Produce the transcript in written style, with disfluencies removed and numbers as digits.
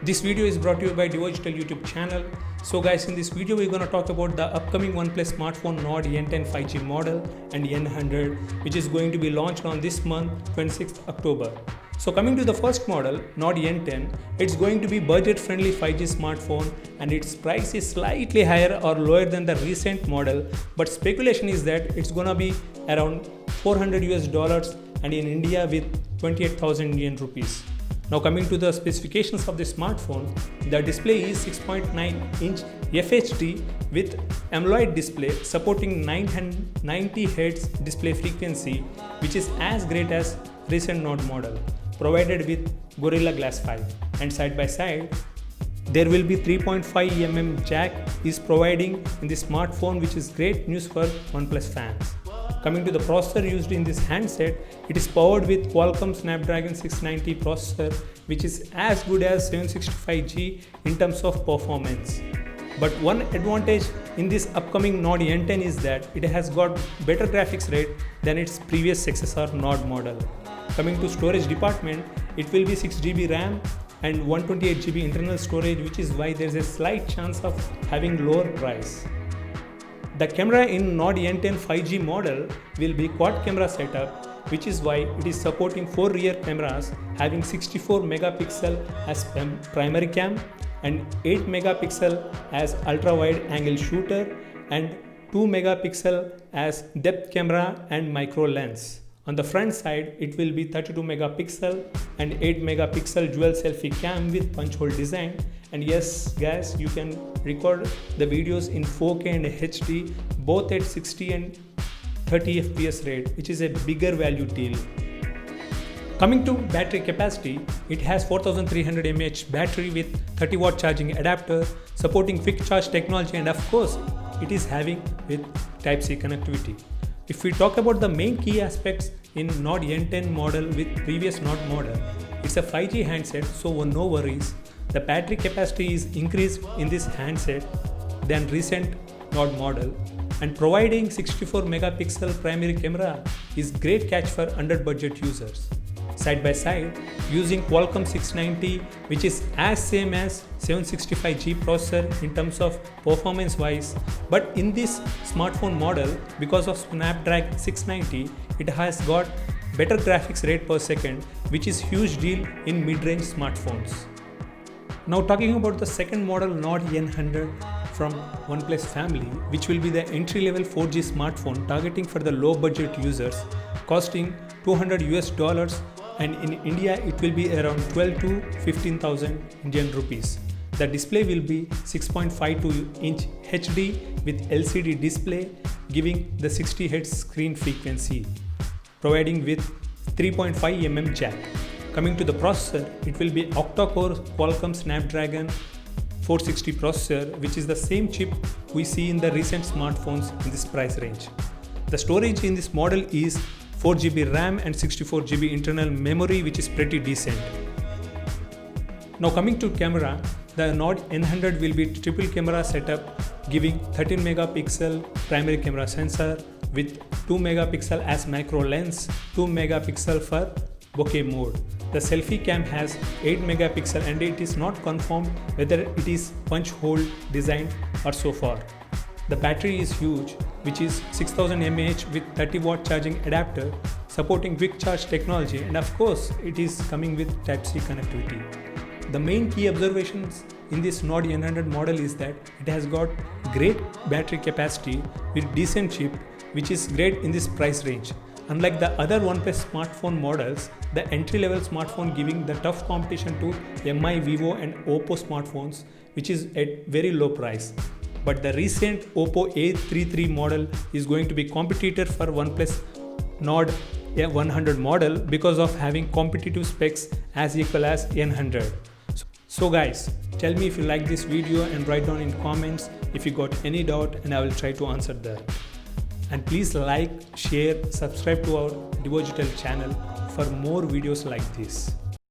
This video is brought to you by Divogital YouTube channel. So guys, in this video we're going to talk about the upcoming OnePlus smartphone Nord N10 5G model and N100, which is going to be launched on this month 26th October. So coming to the first model, Nord N10, it's going to be budget-friendly 5G smartphone and its price is slightly higher or lower than the recent model, but speculation is that it's gonna be around $400 and in India with 28,000 Indian rupees. Now coming to the specifications of the smartphone, the display is 6.9-inch FHD with AMOLED display supporting 990 Hz display frequency, which is as great as recent Nord model, provided with Gorilla Glass 5. And side by side, there will be 3.5mm jack is providing in the smartphone, which is great news for OnePlus fans. Coming to the processor used in this handset, it is powered with Qualcomm Snapdragon 690 processor, which is as good as 765G in terms of performance. But one advantage in this upcoming Nord N10 is that it has got better graphics rate than its previous successor Nord model. Coming to storage department, it will be 6GB RAM and 128GB internal storage, which is why there is a slight chance of having lower price. The camera in Nord N10 5G model will be quad camera setup, which is why it is supporting 4 rear cameras having 64 megapixel as primary cam and 8 megapixel as ultra wide angle shooter and 2 megapixel as depth camera and micro lens. On the front side, it will be 32 megapixel and 8 megapixel dual selfie cam with punch hole design. And yes guys, you can record the videos in 4K and HD both at 60 and 30 FPS rate, which is a bigger value deal. Coming to battery capacity, it has 4300 mAh battery with 30-watt charging adapter supporting quick charge technology, and of course it is having with Type-C connectivity. If we talk about the main key aspects in Nord N10 model with previous Nord model, it's a 5G handset, so no worries. The battery capacity is increased in this handset than recent Nord model, and providing 64 megapixel primary camera is great catch for under budget users. Side by side, using Qualcomm 690, which is as same as 765G processor in terms of performance wise, but in this smartphone model, because of Snapdragon 690, it has got better graphics rate per second, which is huge deal in mid-range smartphones. Now talking about the second model Nord N100 from OnePlus family, which will be the entry-level 4G smartphone targeting for the low-budget users, costing $200 and in India it will be around 12 to 15,000 Indian rupees. The display will be 6.52-inch HD with LCD display giving the 60 Hz screen frequency, providing with 3.5mm jack. Coming to the processor, it will be octa-core Qualcomm Snapdragon 460 processor, which is the same chip we see in the recent smartphones in this price range. The storage in this model is 4GB RAM and 64GB internal memory, which is pretty decent. Now coming to camera, the Nord N100 will be triple camera setup giving 13 megapixel primary camera sensor with 2 megapixel as macro lens, 2 megapixel for bokeh mode. The selfie cam has 8 megapixel and it is not confirmed whether it is punch hole designed or so far. The battery is huge, which is 6000 mAh with 30-watt charging adapter supporting quick charge technology, and of course it is coming with Type-C connectivity. The main key observations in this Nord N100 model is that it has got great battery capacity with decent chip, which is great in this price range. Unlike the other OnePlus smartphone models, the entry-level smartphone giving the tough competition to MI, Vivo and Oppo smartphones, which is at very low price. But the recent Oppo A33 model is going to be competitor for OnePlus Nord N100 model because of having competitive specs as equal as N100. So guys, tell me if you like this video and write down in comments if you got any doubt and I will try to answer that. And please like, share, subscribe to our Divogital channel for more videos like this.